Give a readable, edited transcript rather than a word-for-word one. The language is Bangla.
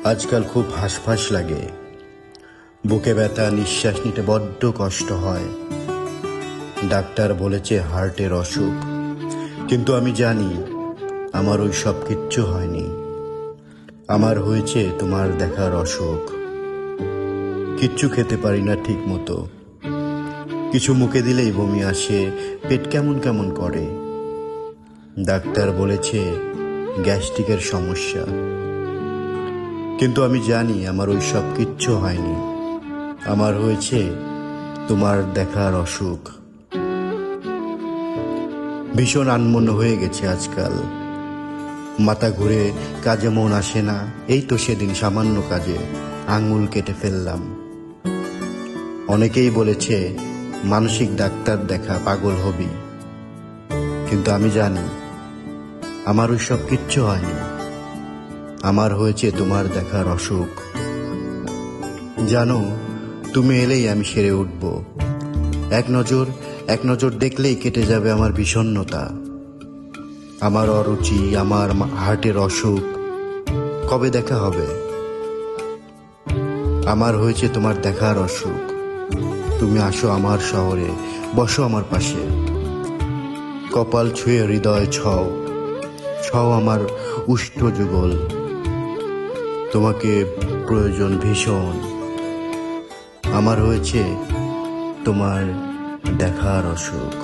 আজকাল খুব হাঁসফাঁস লাগে, বুকে ব্যথা, নিঃশ্বাস নিতে বড্ড কষ্ট হয়। ডাক্তার বলেছে হার্টের অসুখ, কিন্তু আমি জানি আমার ওই সব কিচ্ছু হয়নি। আমার হয়েছে তোমার দেখার অসুখ। কিচ্ছু খেতে পারি না ঠিক মতো, কিছু মুখে দিলেই বমি আসে, পেট কেমন কেমন করে। ডাক্তার বলেছে গ্যাস্ট্রিকের সমস্যা, কিন্তু আমি জানি আমার ওই সব কিচ্ছু হয়নি। আমার হয়েছে তোমার দেখার অসুখ। ভীষণ আনমন্য হয়ে গেছে আজকাল, মাথা ঘুরে, কাজে মন আসে না। এই তো সেদিন সামান্য কাজে আঙুল কেটে ফেললাম। অনেকেই বলেছে মানসিক ডাক্তার দেখা, পাগল হবি, কিন্তু আমি জানি আমার ওই সব কিচ্ছু হয়নি। আমার হয়েছে তোমার দেখার অসুখ। জানো, তুমি এলেই আমি সেরে উঠব। এক নজর দেখলেই কেটে যাবে আমার বিষণ্ণতা, আমার অরুচি, আমার হার্টের অসুখ। কবে দেখা হবে? আমার হয়েছে তোমার দেখার অসুখ। তুমি আসো আমার শহরে, বসো আমার পাশে, কপাল ছুঁয়ে হৃদয় ছও আমার উষ্ঠ যুগল। তোমাকে প্রয়োজন ভীষণ। আমার হয়েছে তোমার দেখার অসুখ।